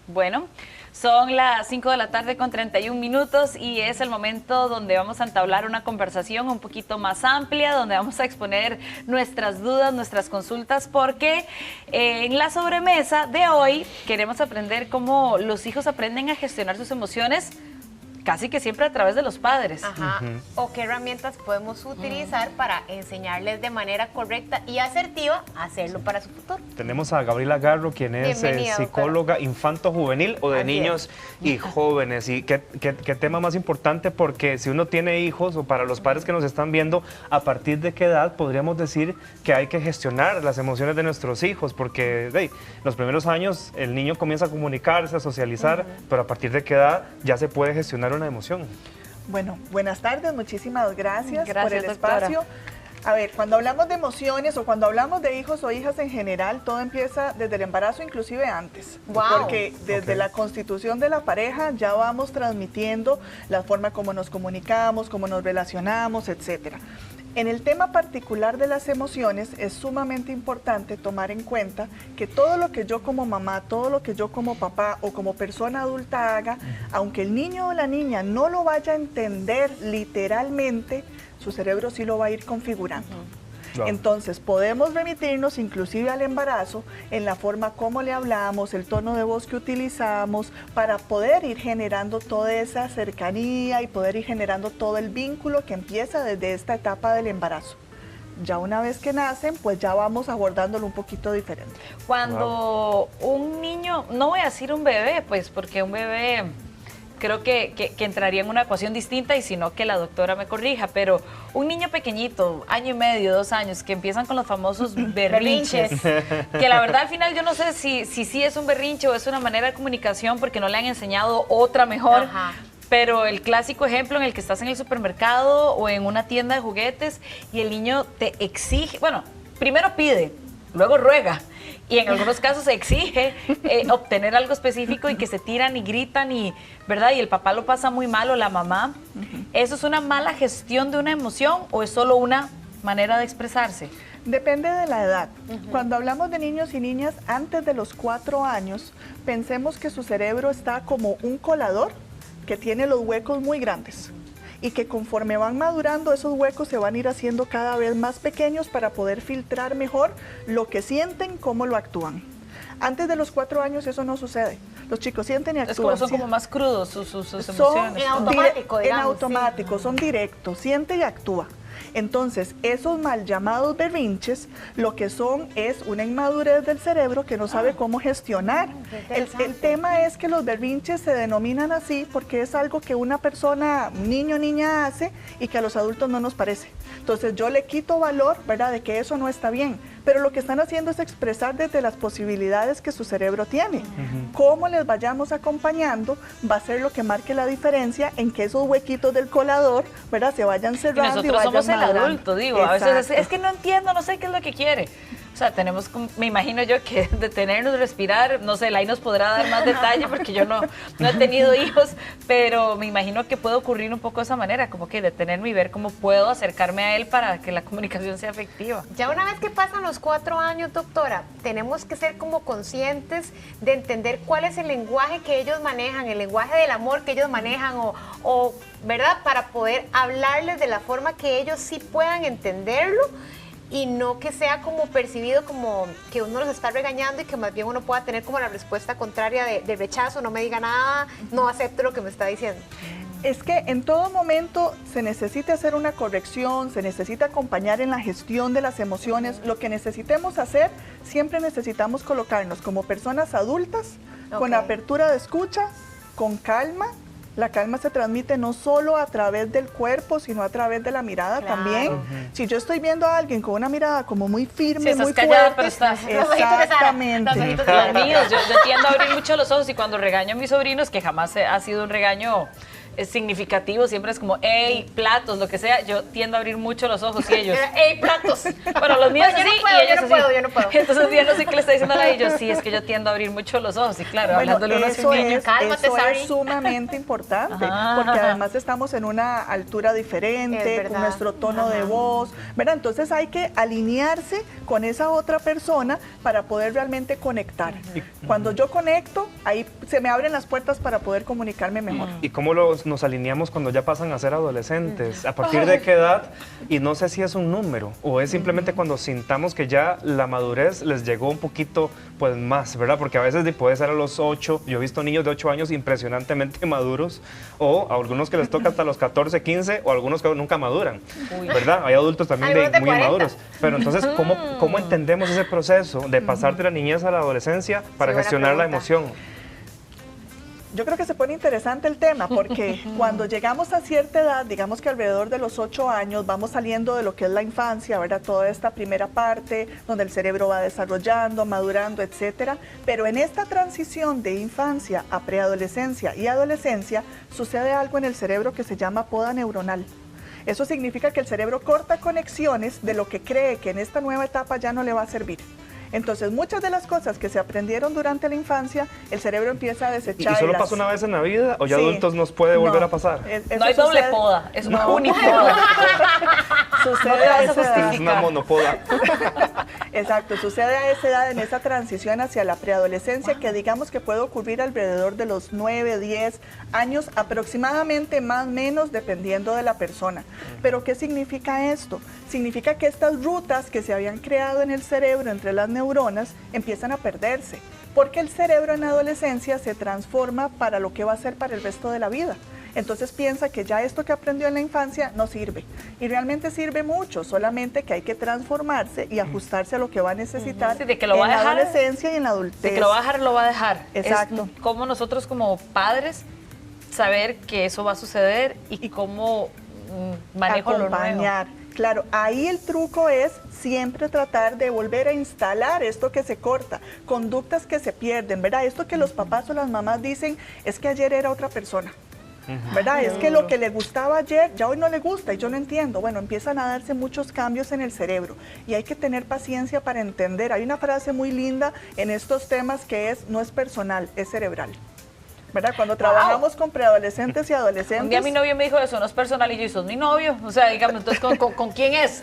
Bueno, son las 5 de la tarde con 31 minutos y es el momento donde vamos a entablar una conversación un poquito más amplia, donde vamos a exponer nuestras dudas, nuestras consultas, porque en la sobremesa de hoy queremos aprender cómo los hijos aprenden a gestionar sus emociones casi que siempre a través de los padres. Ajá. O qué herramientas podemos utilizar para enseñarles de manera correcta y asertiva a hacerlo para su futuro. Tenemos a Gabriela Garro, quien es psicóloga infanto-juvenil o de niños y jóvenes. Y qué tema más importante, porque si uno tiene hijos o para los padres que nos están viendo, ¿a partir de qué edad podríamos decir que hay que gestionar las emociones de nuestros hijos? Porque los primeros años el niño comienza a comunicarse, a socializar, pero ¿a partir de qué edad ya se puede gestionar una emoción? Bueno, buenas tardes, muchísimas gracias por el doctora. espacio. A ver, cuando hablamos de emociones o cuando hablamos de hijos o hijas en general, todo empieza desde el embarazo, inclusive antes. Wow. Porque desde la constitución de la pareja ya vamos transmitiendo la forma como nos comunicamos, cómo nos relacionamos, etcétera. En el tema particular de las emociones es sumamente importante tomar en cuenta que todo lo que yo como mamá, todo lo que yo como papá o como persona adulta haga, aunque el niño o la niña no lo vaya a entender literalmente, su cerebro sí lo va a ir configurando. Claro. Entonces podemos remitirnos inclusive al embarazo en la forma como le hablamos, el tono de voz que utilizamos, para poder ir generando toda esa cercanía y poder ir generando todo el vínculo que empieza desde esta etapa del embarazo. Ya una vez que nacen, pues ya vamos abordándolo un poquito diferente. Cuando un niño, no voy a decir un bebé, pues porque un bebé creo que entraría en una ecuación distinta, y si no, que la doctora me corrija, pero un niño pequeñito, 1 año y medio, 2 años, que empiezan con los famosos berrinches, que la verdad al final yo no sé si es un berrinche o es una manera de comunicación porque no le han enseñado otra mejor. Ajá. Pero el clásico ejemplo en el que estás en el supermercado o en una tienda de juguetes y el niño te exige, bueno, primero pide, luego ruega, y en algunos casos se exige obtener algo específico y que se tiran y gritan, y ¿verdad? Y el papá lo pasa muy mal o la mamá. ¿Eso es una mala gestión de una emoción o es solo una manera de expresarse? Depende de la edad. Cuando hablamos de niños y niñas antes de los 4 años, pensemos que su cerebro está como un colador que tiene los huecos muy grandes, y que conforme van madurando esos huecos se van a ir haciendo cada vez más pequeños para poder filtrar mejor lo que sienten, cómo lo actúan. Antes de los 4 años eso no sucede. Los chicos sienten y actúan. Son como más crudos sus emociones. En automático, digamos. En automático, son directos, siente y actúa. Entonces, esos mal llamados berrinches, lo que son es una inmadurez del cerebro que no sabe cómo gestionar. El tema es que los berrinches se denominan así porque es algo que una persona, niño o niña, hace y que a los adultos no nos parece. Entonces, yo le quito valor, ¿verdad?, de que eso no está bien. Pero lo que están haciendo es expresar desde las posibilidades que su cerebro tiene. Cómo les vayamos acompañando va a ser lo que marque la diferencia en que esos huequitos del colador, ¿verdad?, se vayan cerrando. Y nosotros somos el adulto, digo, Exacto. a veces es que no entiendo, no sé qué es lo que quiere. O sea, tenemos, me imagino yo, que detenernos, respirar, no sé, Lai nos podrá dar más detalle porque yo no he tenido hijos, pero me imagino que puede ocurrir un poco de esa manera, como que detenerme y ver cómo puedo acercarme a él para que la comunicación sea efectiva. Ya una vez que pasan los 4 años, doctora, tenemos que ser como conscientes de entender cuál es el lenguaje que ellos manejan, el lenguaje del amor que ellos manejan, o ¿verdad?, para poder hablarles de la forma que ellos sí puedan entenderlo, y no que sea como percibido como que uno los está regañando y que más bien uno pueda tener como la respuesta contraria de rechazo, no me diga nada, no acepto lo que me está diciendo. Es que en todo momento se necesita hacer una corrección, se necesita acompañar en la gestión de las emociones. Lo que necesitemos hacer, siempre necesitamos colocarnos como personas adultas, con apertura de escucha, con calma. La calma se transmite no solo a través del cuerpo, sino a través de la mirada también. Si yo estoy viendo a alguien con una mirada como muy firme, muy callada, fuerte, pero estás... Exactamente. Los míos, yo tiendo a abrir mucho los ojos, y cuando regaño a mis sobrinos, que jamás ha sido un regaño significativo, siempre es como, hey, platos, lo que sea, yo tiendo a abrir mucho los ojos y ellos, hey, platos. Bueno, los míos así y ellos así. Yo no puedo. Entonces ya no sé qué le está diciendo a la y yo, sí, es que yo tiendo a abrir mucho los ojos. Y claro, bueno, hablándole a un niño. Cálmate, eso Sari. es sumamente importante, porque además estamos en una altura diferente, con nuestro tono de voz, ¿verdad? Entonces hay que alinearse con esa otra persona para poder realmente conectar. Cuando yo conecto, ahí se me abren las puertas para poder comunicarme mejor. ¿Y cómo nos alineamos cuando ya pasan a ser adolescentes? ¿A partir de qué edad? Y no sé si es un número o es simplemente cuando sintamos que ya la madurez les llegó un poquito pues más, ¿verdad? Porque a veces puede ser a los 8, yo he visto niños de 8 años impresionantemente maduros, o a algunos que les toca hasta los 14, 15, o algunos que nunca maduran, ¿verdad? Hay adultos también muy inmaduros. Pero entonces, ¿cómo entendemos ese proceso de pasar de la niñez a la adolescencia para gestionar la emoción? Yo creo que se pone interesante el tema porque cuando llegamos a cierta edad, digamos que alrededor de los 8 años, vamos saliendo de lo que es la infancia, ¿verdad? Toda esta primera parte donde el cerebro va desarrollando, madurando, etcétera. Pero en esta transición de infancia a preadolescencia y adolescencia sucede algo en el cerebro que se llama poda neuronal. Eso significa que el cerebro corta conexiones de lo que cree que en esta nueva etapa ya no le va a servir. Entonces, muchas de las cosas que se aprendieron durante la infancia, el cerebro empieza a desechar. ¿Y solo pasa una vez en la vida o ya adultos nos puede volver a pasar? No hay doble poda, es una unipoda. Sucede a esa edad. Es una monopoda. Exacto, sucede a esa edad, en esa transición hacia la preadolescencia, que digamos que puede ocurrir alrededor de los 9, 10 años, aproximadamente, más o menos, dependiendo de la persona. Pero, ¿qué significa esto? Significa que estas rutas que se habían creado en el cerebro entre las neuronas empiezan a perderse, porque el cerebro en adolescencia se transforma para lo que va a ser para el resto de la vida. Entonces piensa que ya esto que aprendió en la infancia no sirve, y realmente sirve mucho, solamente que hay que transformarse y ajustarse a lo que va a necesitar sí, de que lo va en a la dejar, adolescencia y en la adultez. De que lo va a dejar, lo va a dejar. Exacto. Es como nosotros como padres saber que eso va a suceder y cómo manejo lo nuevo. Claro, ahí el truco es siempre tratar de volver a instalar esto que se corta, conductas que se pierden, ¿verdad? Esto que los papás o las mamás dicen es que ayer era otra persona, ¿verdad? Es que lo que le gustaba ayer ya hoy no le gusta y yo no entiendo. Bueno, empiezan a darse muchos cambios en el cerebro y hay que tener paciencia para entender. Hay una frase muy linda en estos temas que es: no es personal, es cerebral. ¿Verdad? Cuando trabajamos con preadolescentes y adolescentes. Un día mi novio me dijo eso, no es personal, y yo, ¿sos mi novio? O sea, digamos, entonces, ¿con quién es?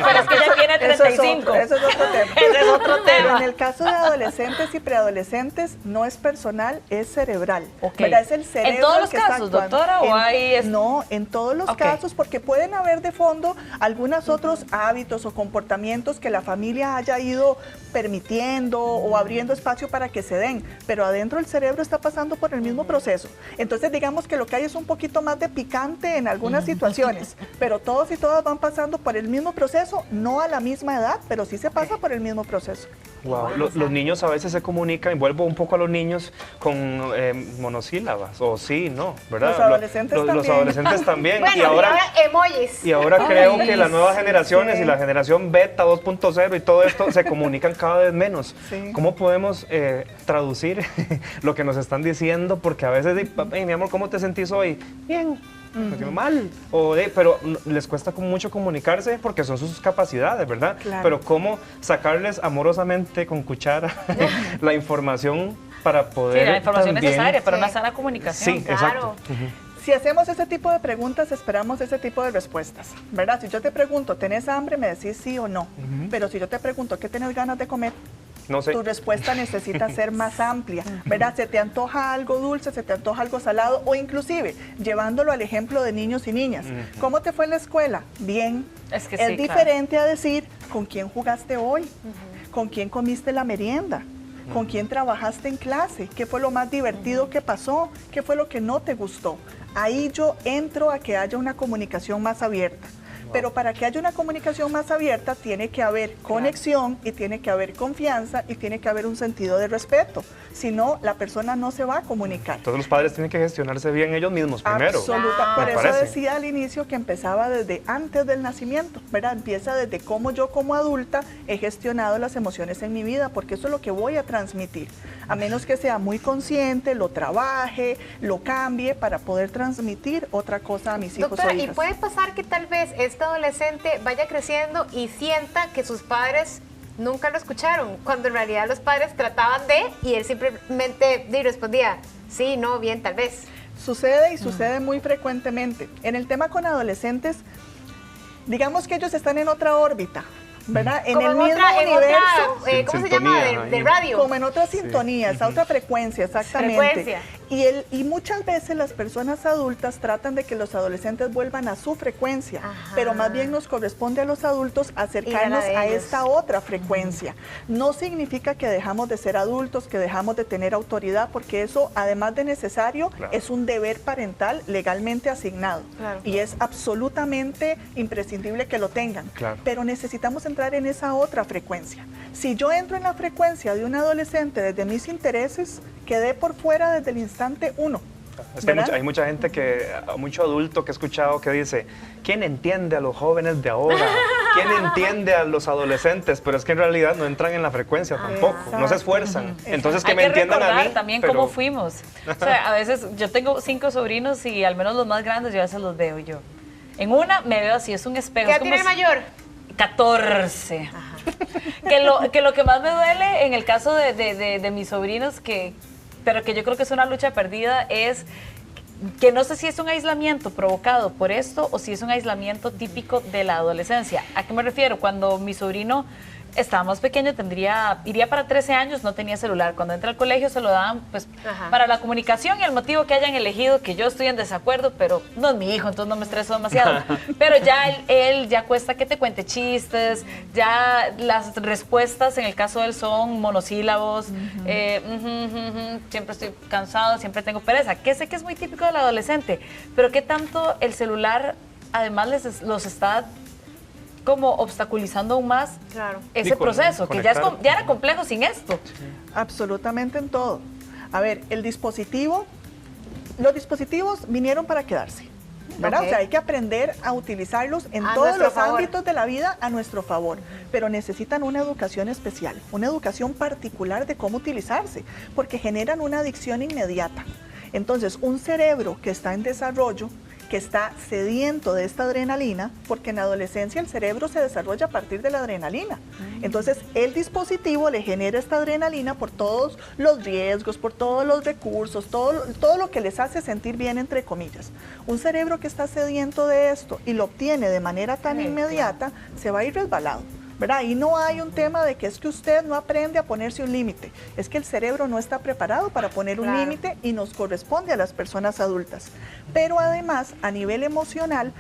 Pero es que ella tiene 35. Eso es otro tema. Ese es otro tema. Pero en el caso de adolescentes y preadolescentes, no es personal, es cerebral. ¿Verdad? Es el cerebro. ¿En todos los que está casos, actuando. doctora? ¿O hay No, en todos los casos, porque pueden haber de fondo algunos otros hábitos o comportamientos que la familia haya ido permitiendo o abriendo espacio para que se den, pero adentro el cerebro está pasando por el mismo proceso. Entonces, digamos que lo que hay es un poquito más de picante en algunas situaciones, pero todos y todas van pasando por el mismo proceso, no a la misma edad, pero sí se pasa por el mismo proceso. Wow. Los niños a veces se comunican, y vuelvo un poco a los niños, con monosílabas, o sí, no, ¿verdad? Los adolescentes también. Los adolescentes también. Bueno, y ahora emojis. Y ahora creo que las nuevas generaciones y la generación beta 2.0 y todo esto se comunican cada vez menos. Sí. ¿Cómo podemos traducir lo que nos están diciendo? Porque a veces, hey, mi amor, ¿cómo te sentís hoy? Bien. Mal, pero les cuesta mucho comunicarse porque son sus capacidades, ¿verdad? Claro. Pero cómo sacarles amorosamente con cuchara la información para poder. Sí, la información también, necesaria para una sana comunicación. Sí, exacto. Si hacemos ese tipo de preguntas, esperamos ese tipo de respuestas, ¿verdad? Si yo te pregunto, ¿tenés hambre? Me decís sí o no. Pero si yo te pregunto, ¿qué tenés ganas de comer? No sé. Tu respuesta necesita ser más amplia, ¿verdad? Se te antoja algo dulce, se te antoja algo salado, o inclusive llevándolo al ejemplo de niños y niñas. ¿Cómo te fue en la escuela? Bien. Es que es sí, diferente a decir, ¿con quién jugaste hoy? ¿Con quién comiste la merienda? ¿Con quién trabajaste en clase? ¿Qué fue lo más divertido que pasó? ¿Qué fue lo que no te gustó? Ahí yo entro a que haya una comunicación más abierta. Pero para que haya una comunicación más abierta, tiene que haber conexión y tiene que haber confianza y tiene que haber un sentido de respeto. Si no, la persona no se va a comunicar. Entonces los padres tienen que gestionarse bien ellos mismos primero. Absoluta. Por eso decía al inicio que empezaba desde antes del nacimiento, ¿verdad? Empieza desde cómo yo como adulta he gestionado las emociones en mi vida, porque eso es lo que voy a transmitir. A menos que sea muy consciente, lo trabaje, lo cambie para poder transmitir otra cosa a mis hijos Doctora, o hijas. ¿y puede pasar que tal vez este adolescente vaya creciendo y sienta que sus padres nunca lo escucharon, cuando en realidad los padres trataban de, y él simplemente respondía, sí, no, bien, tal vez? Sucede y sucede muy frecuentemente. En el tema con adolescentes, digamos que ellos están en otra órbita, ¿verdad? En el mismo universo. ¿Cómo se llama? De radio. Como en otra sintonía, esa otra frecuencia, exactamente. Y muchas veces las personas adultas tratan de que los adolescentes vuelvan a su frecuencia, pero más bien nos corresponde a los adultos acercarnos a esta otra frecuencia. No significa que dejamos de ser adultos, que dejamos de tener autoridad, porque eso, además de necesario, es un deber parental legalmente asignado. Y es absolutamente imprescindible que lo tengan. Pero necesitamos entrar en esa otra frecuencia. Si yo entro en la frecuencia de un adolescente desde mis intereses, quedé por fuera desde el instante uno. Es que hay mucha gente mucho adulto que he escuchado que dice, ¿quién entiende a los jóvenes de ahora? ¿Quién entiende a los adolescentes? Pero es que en realidad no entran en la frecuencia tampoco, no se esfuerzan. Entonces que me entiendan a mí. También cómo fuimos. O sea, a veces yo tengo 5 sobrinos y al menos los más grandes yo a veces los veo yo. En una me veo así, es un espejo. ¿Qué tiene el mayor? 14. Que lo que más me duele en el caso de mis sobrinos, pero que yo creo que es una lucha perdida, es que no sé si es un aislamiento provocado por esto o si es un aislamiento típico de la adolescencia. ¿A qué me refiero? Cuando mi sobrino estaba más pequeño, iría para 13 años, no tenía celular. Cuando entra al colegio se lo daban pues para la comunicación y el motivo que hayan elegido, que yo estoy en desacuerdo, pero no es mi hijo, entonces no me estreso demasiado. Pero ya él ya cuesta que te cuente chistes, ya las respuestas en el caso de él son monosílabos, siempre estoy cansado, siempre tengo pereza, que sé que es muy típico del adolescente, pero qué tanto el celular además los está como obstaculizando aún más ese proceso, que ya era complejo sin esto. Absolutamente en todo. A ver, los dispositivos vinieron para quedarse, ¿verdad? O sea, hay que aprender a utilizarlos en todos los ámbitos de la vida a nuestro favor, pero necesitan una educación especial, una educación particular de cómo utilizarse, porque generan una adicción inmediata. Entonces, un cerebro que está en desarrollo, que está sediento de esta adrenalina, porque en la adolescencia el cerebro se desarrolla a partir de la adrenalina. Entonces, el dispositivo le genera esta adrenalina por todos los riesgos, por todos los recursos, todo lo que les hace sentir bien, entre comillas. Un cerebro que está sediento de esto y lo obtiene de manera tan inmediata, se va a ir resbalado, ¿verdad? Y no hay un tema de que es que usted no aprende a ponerse un límite, es que el cerebro no está preparado para poner un límite y nos corresponde a las personas adultas. Pero además, a nivel emocional,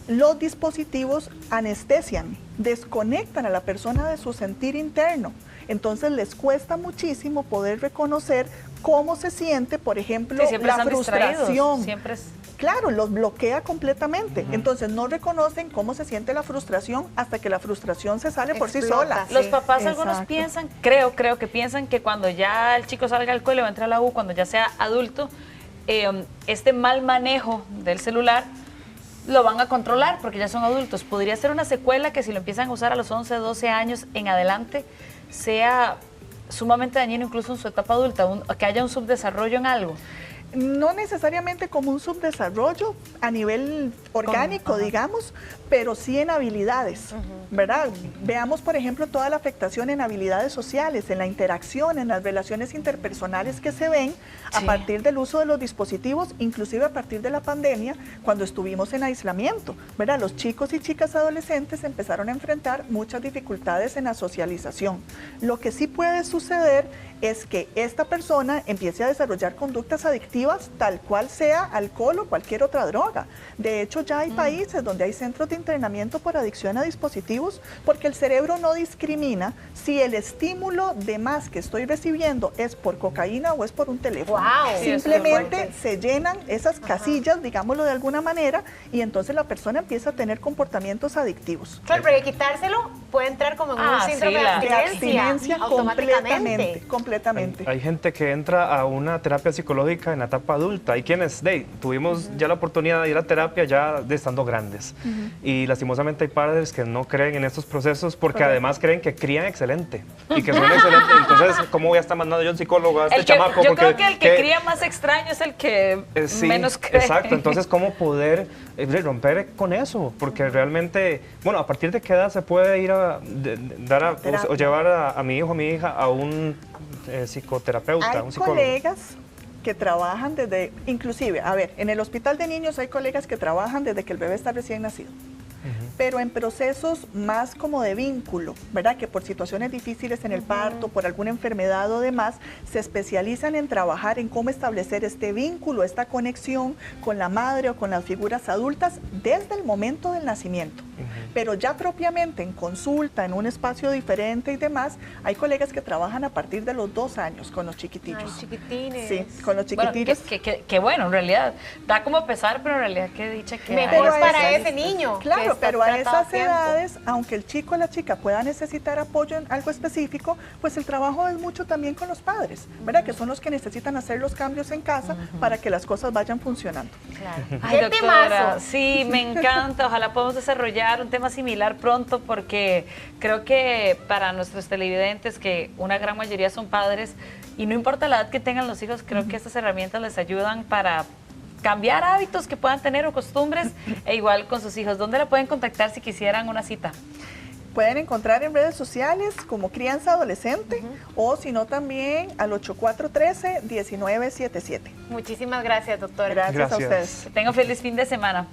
los dispositivos anestesian, desconectan a la persona de su sentir interno. Entonces les cuesta muchísimo poder reconocer cómo se siente, por ejemplo, la frustración. Claro, los bloquea completamente. Entonces no reconocen cómo se siente la frustración hasta que la frustración se sale por sí sola. Los papás algunos piensan, creo que piensan que cuando ya el chico salga del colegio, va a entrar a la U, cuando ya sea adulto, este mal manejo del celular lo van a controlar porque ya son adultos. Podría ser una secuela que si lo empiezan a usar a los 11, 12 años en adelante, sea sumamente dañino incluso en su etapa adulta, que haya un subdesarrollo en algo. No necesariamente como un subdesarrollo a nivel orgánico, digamos, pero sí en habilidades, ¿verdad? Veamos, por ejemplo, toda la afectación en habilidades sociales, en la interacción, en las relaciones interpersonales que se ven a partir del uso de los dispositivos, inclusive a partir de la pandemia, cuando estuvimos en aislamiento, ¿verdad? Los chicos y chicas adolescentes empezaron a enfrentar muchas dificultades en la socialización. Lo que sí puede suceder es que esta persona empiece a desarrollar conductas adictivas adictivas tal cual sea alcohol o cualquier otra droga. De hecho, ya hay países donde hay centros de entrenamiento por adicción a dispositivos, porque el cerebro no discrimina si el estímulo de más que estoy recibiendo es por cocaína o es por un teléfono. Wow. Simplemente se llenan esas casillas, digámoslo de alguna manera, y entonces la persona empieza a tener comportamientos adictivos. Claro, pero quitárselo puede entrar como en un síndrome de abstinencia automáticamente. Completamente. Hay gente que entra a una terapia psicológica en la etapa adulta. Hay quienes tuvimos ya la oportunidad de ir a terapia ya de estando grandes. Y lastimosamente hay padres que no creen en estos procesos porque además creen que crían excelente y que son excelentes. Entonces, ¿cómo voy a estar mandando yo a un psicólogo a este chamaco? Yo creo que el que cría más extraño es el que menos cree. Exacto. Entonces, ¿cómo poder romper con eso? Porque realmente, bueno, ¿a partir de qué edad se puede ir a o llevar a mi hijo, a mi hija a un psicoterapeuta, un psicólogo? Hay colegas que trabajan desde, inclusive, a ver, en el hospital de niños hay colegas que trabajan desde que el bebé está recién nacido. Pero en procesos más como de vínculo, ¿verdad? Que por situaciones difíciles en el parto, por alguna enfermedad o demás, se especializan en trabajar en cómo establecer este vínculo, esta conexión con la madre o con las figuras adultas desde el momento del nacimiento. Pero ya propiamente en consulta, en un espacio diferente y demás, hay colegas que trabajan a partir de los 2 años con los chiquitillos. Ay, chiquitines. Sí, con los chiquititos. Bueno, que bueno, en realidad da como pesar, pero en realidad qué dicha que mejor hay. para ese niño. Claro, pero a esas edades, aunque el chico o la chica pueda necesitar apoyo en algo específico, pues el trabajo es mucho también con los padres, ¿verdad? Que son los que necesitan hacer los cambios en casa para que las cosas vayan funcionando. Claro. Ay, ¡Qué doctora, temazo! sí, me encanta. Ojalá podamos desarrollar un tema similar pronto porque creo que para nuestros televidentes, que una gran mayoría son padres, y no importa la edad que tengan los hijos, creo que estas herramientas les ayudan para cambiar hábitos que puedan tener o costumbres, e igual con sus hijos. ¿Dónde la pueden contactar si quisieran una cita? Pueden encontrar en redes sociales como Crianza Adolescente o si no también al 8413-1977. Muchísimas gracias, doctora. Gracias a ustedes. Que tengan feliz fin de semana.